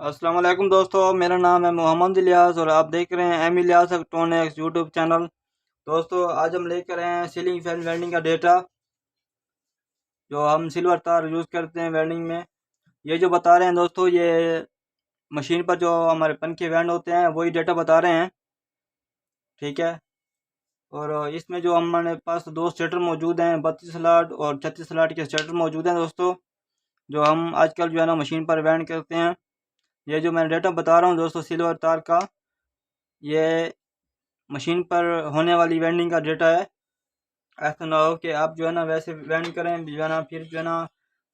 अस्सलाम वालेकुम दोस्तों, मेरा नाम है मोहम्मद इलियास और आप देख रहे हैं M Ilyas electronics YouTube channel. दोस्तों आज हम लेकर आए हैं सीलिंग फैन वेल्डिंग का डेटा जो हम सिल्वर तार यूज़ करते हैं वेल्डिंग में। ये जो बता रहे हैं दोस्तों, ये मशीन पर जो हमारे पंखे वेल्ड होते हैं वही डेटा बता रहे हैं, ठीक है। और इसमें जो हमारे पास दो स्टेटर मौजूद हैं, 32 स्लॉट और 36 स्लॉट के स्टेटर मौजूद हैं दोस्तों, जो हम आजकल जो है ना मशीन पर वेल्ड करते हैं। ये जो मैं डेटा बता रहा हूँ दोस्तों सिल्वर तार का, ये मशीन पर होने वाली वेल्डिंग का डेटा है। ऐसा ना हो कि आप जो है ना वैसे वेल्डिंग करें जो है ना, फिर जो है ना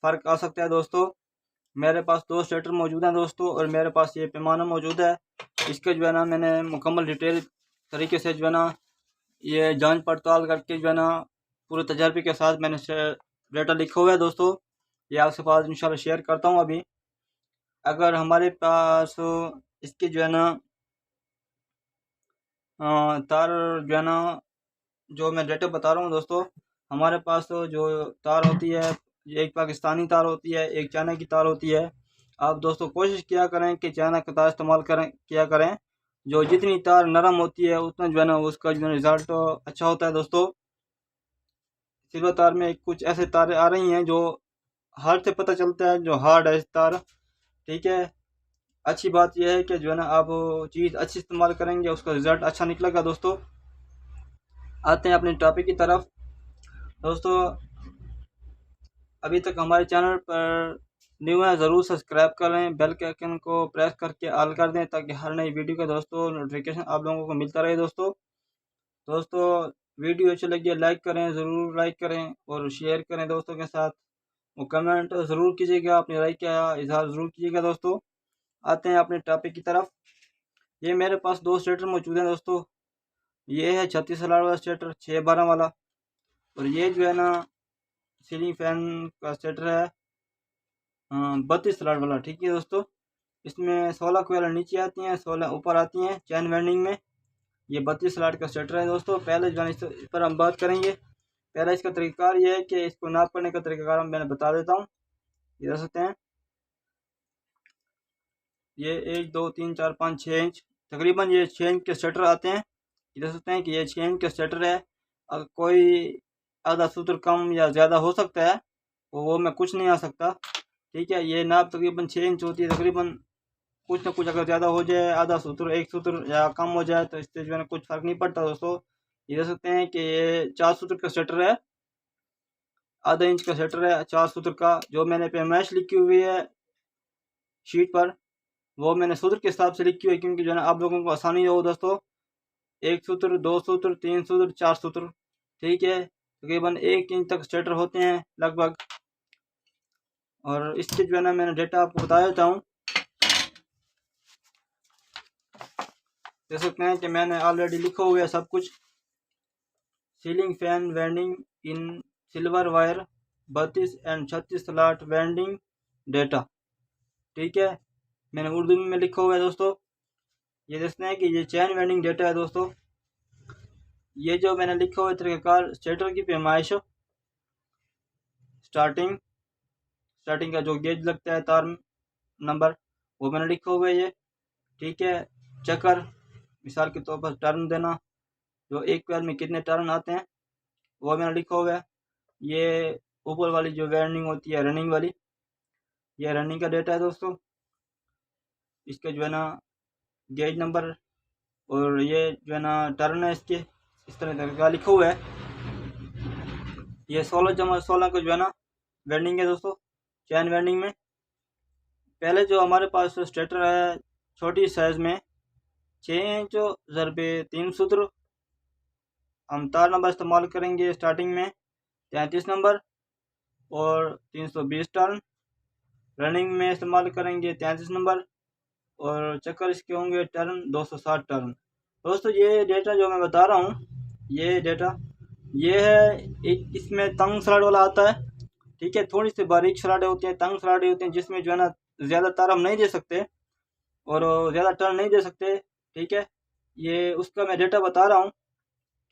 फ़र्क आ सकता है दोस्तों। मेरे पास दो स्टेटर मौजूद हैं दोस्तों और मेरे पास ये पैमाना मौजूद है। इसके जो है ना मैंने मुकम्मल डिटेल तरीके से जो है ना ये जांच पड़ताल करके जो है ना पूरे तजर्बे के साथ मैंने डेटा लिखा हुआ है दोस्तों। ये आपके पास इंशाल्लाह शेयर करता हूँ अभी। अगर हमारे पास इसकी जो है ना तार जो है ना, जो मैं डेटा बता रहा हूँ दोस्तों, हमारे पास तो जो तार होती है, एक पाकिस्तानी तार होती है, एक चाइना की तार होती है। आप दोस्तों कोशिश किया करें कि चाइना का तार इस्तेमाल किया करें। जो जितनी तार नरम होती है उतना जो है ना उसका जो रिज़ल्ट अच्छा होता है दोस्तों। सिल्वर तार में कुछ ऐसे तारें आ रही हैं जो हार्ड से पता चलता है जो हार्ड है इस तार, ठीक है। अच्छी बात यह है कि जो है ना आप चीज़ अच्छी इस्तेमाल करेंगे उसका रिज़ल्ट अच्छा निकलेगा दोस्तों। आते हैं अपने टॉपिक की तरफ दोस्तों। अभी तक हमारे चैनल पर न्यू है ज़रूर सब्सक्राइब कर लें, बेल के आइकन को प्रेस करके ऑल कर दें ताकि हर नई वीडियो का दोस्तों नोटिफिकेशन आप लोगों को मिलता रहे दोस्तों। दोस्तों वीडियो अच्छी लगी है लाइक करें, ज़रूर लाइक करें और शेयर करें दोस्तों के साथ। वो कमेंट ज़रूर कीजिएगा, अपनी राय का इजहार ज़रूर कीजिएगा दोस्तों। आते हैं अपने टॉपिक की तरफ। ये मेरे पास दो स्टेटर मौजूद हैं दोस्तों। ये है 36 स्लॉट वाला स्टेटर 612 वाला, और ये जो है ना सीलिंग फैन का स्टेटर है 32 स्लॉट वाला, ठीक है दोस्तों। इसमें 16 कोयला नीचे आती हैं, 16 ऊपर आती हैं चैन वेल्डिंग में। ये 32 स्लॉट का स्टेटर है दोस्तों। पहले जो है इस पर हम बात करेंगे। पहला इसका तरीक़ाकार ये है कि इसको नाप करने का तरीक़ाकार मैंने बता देता हूँ। ये देख सकते हैं, ये 1 2 3 4 5 6 इंच तकरीबन ये 6 इंच के स्टेटर आते हैं। ये देख सकते हैं कि ये 6 इंच के स्टेटर है। अगर कोई आधा सूत्र कम या ज़्यादा हो सकता है, वो मैं कुछ नहीं आ सकता, ठीक है। ये नाप तकरीबन 6 इंच होती है तकरीबन। कुछ ना कुछ अगर ज़्यादा हो जाए, आधा सूत्र एक सूत्र या कम हो जाए, तो इससे जो है ना कुछ फ़र्क नहीं पड़ता दोस्तों। ये देख सकते हैं कि ये 4 सूत्र का स्वेटर है, आधा इंच का स्वेटर है 4 सूत्र का। जो मैंने पैमाइश लिखी हुई है शीट पर, वो मैंने सूत्र के हिसाब से लिखी हुई है क्योंकि जो है ना आप लोगों को आसानी हो दोस्तों। एक सूत्र, दो सूत्र, तीन सूत्र, चार सूत्र, ठीक है। तकरीबन 1 इंच तक स्वेटर होते हैं लगभग। और इसके जो है ना मैंने डेटा आपको बता देता हूँ। देख सकते हैं कि मैंने ऑलरेडी लिखा हुआ है सब कुछ। Ceiling fan welding in silver wire 32 and 36 slot welding data, ठीक है। मैंने उर्दू में लिखा हुआ है दोस्तों। ये देखते हैं कि ये चैन वेल्डिंग डेटा है दोस्तों। ये जो मैंने लिखा हुआ है तरीक़ाकार, स्टेटर की पैमाइश, स्टार्टिंग का जो गेज लगता है तार नंबर, वो मैंने लिखा हुआ है ये, ठीक है। चक्कर, मिसाल के तौर पर टर्न देना, जो एक पैर में कितने टर्न आते हैं वो मैंने लिखा हुआ है। ये ऊपर वाली जो वेल्डिंग होती है रनिंग वाली, ये रनिंग का डेटा है दोस्तों। इसके जो है ना गेज नंबर और ये जो है ना टर्न है इसके, इस तरह का लिखा हुआ है। ये 16 का जो है ना वेल्डिंग है दोस्तों, चैन वेल्डिंग में। पहले जो हमारे पास स्टेटर है छोटी साइज़ में 6 इंच ज़रबे 3 सूत्र, हम तार नंबर इस्तेमाल करेंगे स्टार्टिंग में 33 नंबर और 320 टर्न। रनिंग में इस्तेमाल करेंगे 33 नंबर और चक्कर इसके होंगे टर्न 260 टर्न। दोस्तों ये डेटा जो मैं बता रहा हूँ, ये डेटा ये है एक, इसमें तंग स्लॉट वाला आता है, ठीक है। थोड़ी सी बारीक स्लॉटें होती हैं, तंग स्लॉटें होती हैं, जिसमें जो है ना ज़्यादा तार हम नहीं दे सकते और ज़्यादा टर्न नहीं दे सकते, ठीक है। ये उसका मैं डेटा बता रहा हूँ,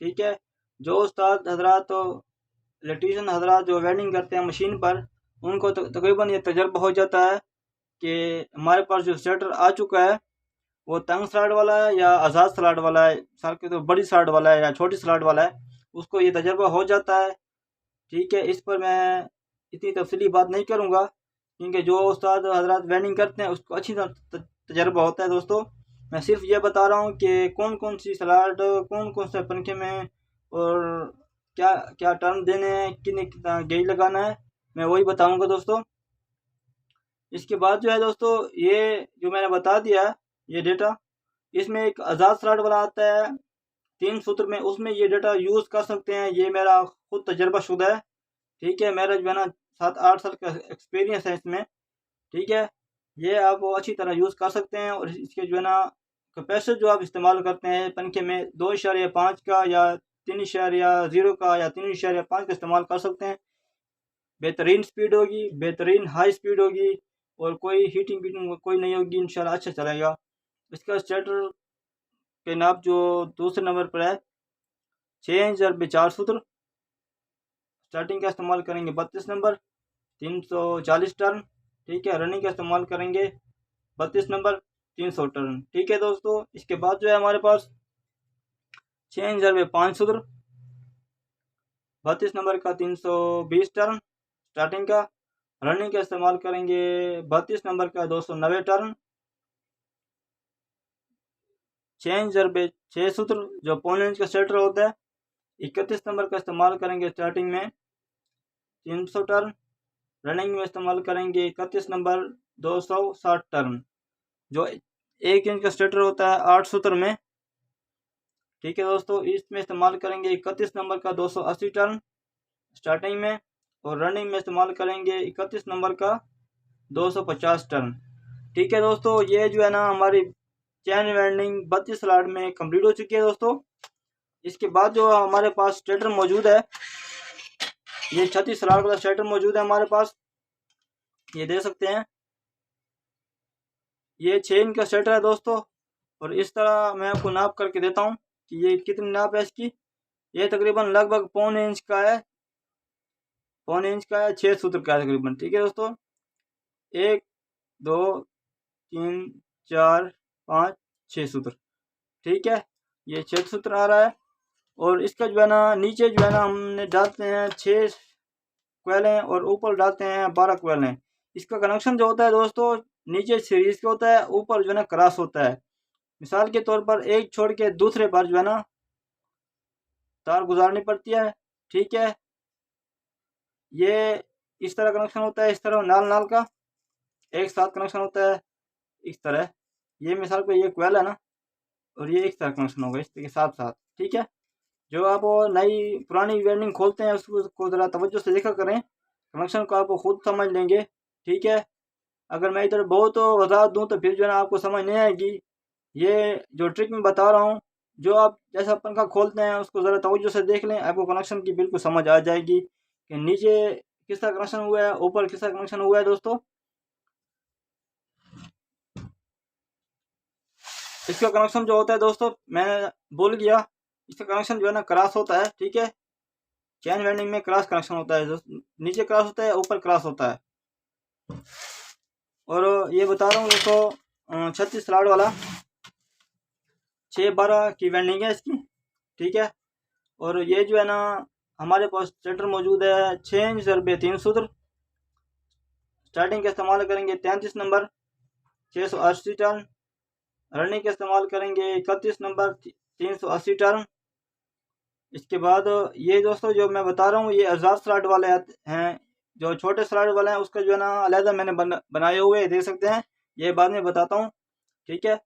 ठीक है। जो उस्ताद हजरात तो इलेक्ट्रीशियन हजरात जो वेल्डिंग करते हैं मशीन पर, उनको तकरीबन ये तजर्बा हो जाता है कि हमारे पास जो स्टार्टर आ चुका है वो तंग स्लाइड वाला है या आज़ाद स्लाइड वाला है, सर के तो बड़ी स्लाइड वाला है या छोटी स्लाइड वाला है, उसको ये तजर्बा हो जाता है। ठीक है, इस पर मैं इतनी तफसीली बात नहीं करूँगा क्योंकि जो उस्ताद हजरात वेल्डिंग करते हैं उसको अच्छी तरह तजर्बा होता है दोस्तों। मैं सिर्फ ये बता रहा हूँ कि कौन कौन सी स्लाइड कौन कौन से पंखे में और क्या क्या टर्न देने हैं, कितना गेज लगाना है, मैं वही बताऊँगा दोस्तों। इसके बाद जो है दोस्तों, ये जो मैंने बता दिया ये डेटा, इसमें एक आज़ाद स्लाइड वाला आता है 3 सूत्र में, उसमें ये डेटा यूज़ कर सकते हैं। ये मेरा खुद तजर्बा शुदा है। ठीक है, मेरा जो है ना 7-8 साल का एक्सपीरियंस है इसमें। ठीक है, ये आप अच्छी तरह यूज़ कर सकते हैं। और इसके जो है ना कैपेसिटर जो आप इस्तेमाल करते हैं पंखे में 2.5 का या 3.0 का या 3.5 का इस्तेमाल कर सकते हैं। बेहतरीन स्पीड होगी, बेहतरीन हाई स्पीड होगी और कोई हीटिंग बीटिंग कोई नहीं होगी, इंशाल्लाह अच्छा चलेगा। इसका स्टार्टर के नाप जो दूसरे नंबर पर है 6 इंच और 4 सूत्र। स्टार्टिंग का इस्तेमाल करेंगे 32 नंबर 340 टर्न। ठीक है, रनिंग का इस्तेमाल करेंगे 32 नंबर 300 टर्न। ठीक है दोस्तों, इसके बाद जो है हमारे पास 6 इंच और 5 सूत्र 32 नंबर का 320 टर्न स्टार्टिंग का। रनिंग का इस्तेमाल करेंगे 32 नंबर का 290 टर्न। 6 इंच और 6 सूत्र जो पौने इंच का स्टार्टर होता है 31 नंबर का इस्तेमाल करेंगे स्टार्टिंग में 300 टर्न। रनिंग में इस्तेमाल करेंगे 31 नंबर 260 टर्न। जो 1 इंच का स्टार्टर होता है 8 सूत्र में। ठीक है दोस्तों, इसमें इस्तेमाल करेंगे 31 नंबर का 280 टर्न स्टार्टिंग में। और रनिंग में इस्तेमाल करेंगे 31 नंबर का 250 टर्न। ठीक है दोस्तों, ये जो है ना हमारी चैन वेल्डिंग 32 स्लाइड में कंप्लीट हो चुकी है दोस्तों। इसके बाद जो हमारे पास स्टार्टर मौजूद है, ये 36 स्लाइड वाला स्टार्टर मौजूद है हमारे पास, ये दे सकते हैं। ये 6 इंच का स्टार्टर है दोस्तों। और इस तरह मैं आपको नाप करके देता हूँ कि ये कितनी नाप है इसकी। ये तकरीबन लगभग पौने इंच का है, पौने इंच का है, 6 सूत्र का है तकरीबन। ठीक है दोस्तों, 1 2 3 4 5 6 सूत्र। ठीक है, ये 6 सूत्र आ रहा है। और इसका जो है ना नीचे जो है ना हमने डालते हैं 6 कोयलें और ऊपर डालते हैं 12 कोयलें। इसका कनेक्शन जो होता है दोस्तों नीचे सीरीज का होता है, ऊपर जो है ना क्रॉस होता है। मिसाल के तौर पर एक छोड़ के दूसरे पर जो है ना तार गुजारनी पड़ती है। ठीक है, ये इस तरह कनेक्शन होता है, इस तरह नाल नाल का एक साथ कनेक्शन होता है इस तरह। ये मिसाल को ये कोयल है ना, और ये इस तरह कनेक्शन होगा इसके साथ साथ। ठीक है, जो आप नई पुरानी वेल्डिंग खोलते हैं उसको ज़रा तवज्जो से देखा करें, कनेक्शन को आप खुद समझ लेंगे। ठीक है, अगर मैं इधर बहुत वजाहत दूं तो फिर जो है ना आपको समझ नहीं आएगी। ये जो ट्रिक मैं बता रहा हूँ, जो आप जैसा पंखा खोलते हैं उसको ज़रा तवज्जो से देख लें, आपको कनेक्शन की बिल्कुल समझ आ जाएगी कि नीचे किसका कनेक्शन हुआ है, ऊपर किसका कनेक्शन हुआ है दोस्तों। इसका कनेक्शन जो होता है दोस्तों, मैं भूल गया, इसका कनेक्शन जो है ना क्रॉस होता है। ठीक है, चैन वेल्डिंग में क्रॉस कनेक्शन होता है, नीचे क्रॉस होता है ऊपर क्रॉस होता है। और ये बता रहा हूँ दोस्तों 36 स्लॉट वाला 6-12 की वेल्डिंग है इसकी। ठीक है, और ये जो है ना हमारे पास स्टार्टर मौजूद है 6 इंच और 3 सूत्र। स्टार्टिंग का इस्तेमाल करेंगे 33 नंबर 680 टर्न। रनिंग का इस्तेमाल करेंगे 31 नंबर 380 टर्न। इसके बाद ये दोस्तों जो मैं बता रहा हूँ ये आज़ाद स्लॉट वाले हैं, जो छोटे स्लॉट वाले हैं उसका जो है ना अलहदा मैंने बनाए हुए देख सकते हैं, ये बाद में बताता हूँ। ठीक है,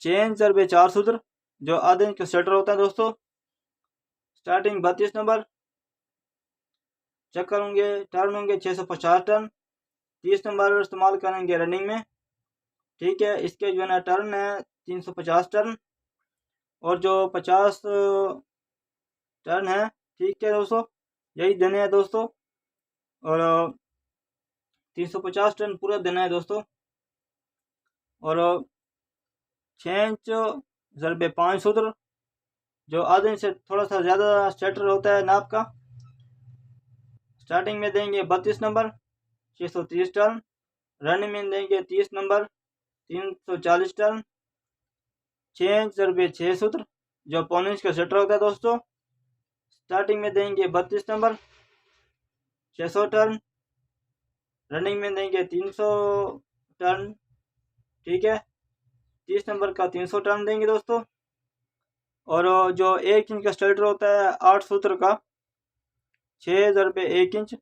6 इंच और 4 सूत्र जो आधे इंच का स्टार्टर होता है दोस्तों। स्टार्टिंग 32 नंबर, चक्कर होंगे टर्न होंगे 650 टर्न। 30 नंबर इस्तेमाल करेंगे रनिंग में। ठीक है, इसके जो है ना टर्न है 350 टर्न और जो 50 टर्न है। ठीक है दोस्तों, यही देने हैं दोस्तों। और 350 टर्न पूरा देना है दोस्तों। और 6 इंच ज़रबे 5 सूत्र जो आधे इंच से थोड़ा सा ज़्यादा स्टार्टर होता है नाप का। स्टार्टिंग में देंगे 32 नंबर 630 टर्न। रनिंग में देंगे 30 नंबर 340 टर्न। 6 इंच ज़रबे 6 सूत्र जो पौने इंच का शटर होता है दोस्तों। स्टार्टिंग में देंगे 32 नंबर 600 टर्न। रनिंग में देंगे 300 टर्न, ठीक है। 30 नंबर का 300 टर्न देंगे दोस्तों। और जो 1 इंच का स्टार्टर होता है 8 सूत्र का 6 ज़रबे 1 इंच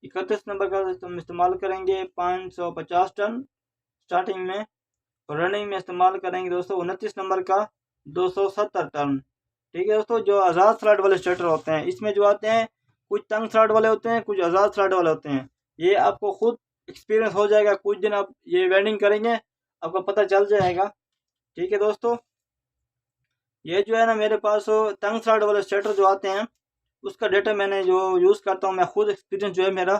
31 नंबर का हम इस्तेमाल करेंगे 550 टन स्टार्टिंग में। और रनिंग में इस्तेमाल करेंगे दोस्तों 29 नंबर का 270 टन, ठीक है दोस्तों। जो आज़ाद स्लॉट वाले स्टार्टर होते हैं इसमें जो आते हैं कुछ तंग स्लॉट वाले होते हैं, कुछ आज़ाद स्लॉट वाले होते हैं। ये आपको खुद एक्सपीरियंस हो जाएगा, कुछ दिन आप ये वेल्डिंग करेंगे आपको पता चल जाएगा, ठीक है दोस्तों। ये जो है ना मेरे पास तंग स्लॉट वाले स्टार्टर जो आते हैं उसका डेटा मैंने जो यूज़ करता हूँ मैं खुद, एक्सपीरियंस जो है मेरा,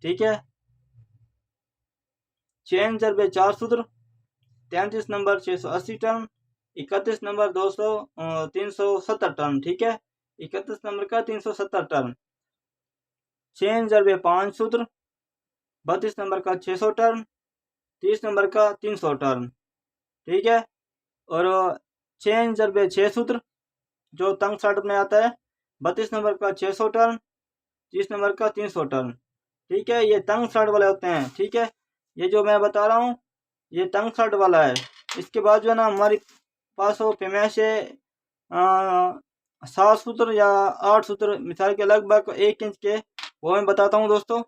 ठीक है। 6 इंच ज़रबे 4 सूत्र 33 नंबर 680 टन। 31 नंबर 370 टन, ठीक है। 31 नंबर का 370 टन। 6 इंच ज़रबे 5 सूत्र 32 नंबर का 600 टन। 30 नंबर का 300 टन, ठीक है। और 6 इंच ज़रबे 6 सूत्र जो तंग स्लॉट में आता है 32 नंबर का 600 टन। 30 नंबर का 300 टन, ठीक है। ये तंग स्लॉट वाले होते हैं, ठीक है। ये जो मैं बता रहा हूँ ये तंग स्लॉट वाला है। इसके बाद जो है ना हमारे पास वो फैमेश है 7 सूत्र या 8 सूत्र मिसाल के लगभग 1 इंच के, वो मैं बताता हूँ दोस्तों।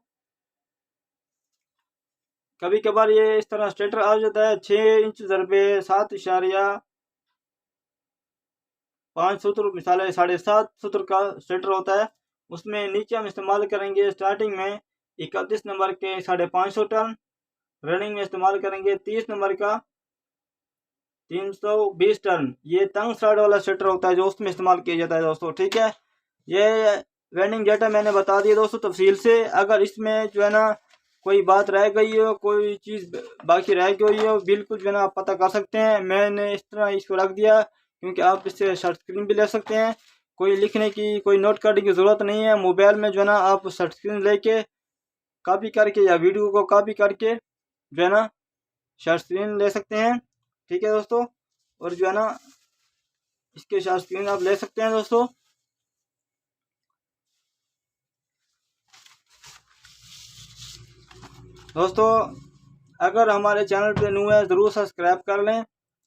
कभी कभार ये इस तरह स्टेटर आ जाता है 6 इंच ज़रबे 7.5 सूत्र, मिसाल है 7.5 सूत्र का स्टेटर होता है। उसमें नीचे हम इस्तेमाल करेंगे स्टार्टिंग में 31 नंबर के 550 टन। रनिंग में इस्तेमाल करेंगे 30 नंबर का 320 टन। ये तंग स्लॉट वाला स्टेटर होता है जो उसमें इस्तेमाल किया जाता है दोस्तों, ठीक है। ये वेल्डिंग डेटा मैंने बता दिया दोस्तों तफसील से। अगर इसमें जो है ना कोई बात रह गई हो, कोई चीज़ बाकी रह गई हो, बिल्कुल जो है ना आप पता कर सकते हैं। मैंने इस तरह इसको रख दिया क्योंकि आप इससे शॉर्ट स्क्रीन भी ले सकते हैं। कोई लिखने की, कोई नोट करने की ज़रूरत नहीं है। मोबाइल में जो है ना आप शॉर्ट स्क्रीन लेके कॉपी करके या वीडियो को कॉपी करके जो है ना शॉर्ट स्क्रीन ले सकते हैं, ठीक है दोस्तों। और जो है ना इसके शॉर्ट स्क्रीन आप ले सकते हैं दोस्तों। अगर हमारे चैनल पे न्यू है ज़रूर सब्सक्राइब कर लें,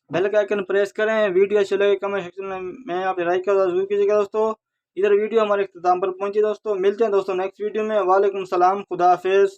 बेल का आइकन प्रेस करें। वीडियो अच्छी लगे कमेंट सेक्शन में आप लाइक कर जरूर कीजिएगा दोस्तों। इधर वीडियो हमारे इख्तिताम पर पहुंची दोस्तों। मिलते हैं दोस्तों नेक्स्ट वीडियो में। वालेकुम सलाम, खुदा हाफिज़।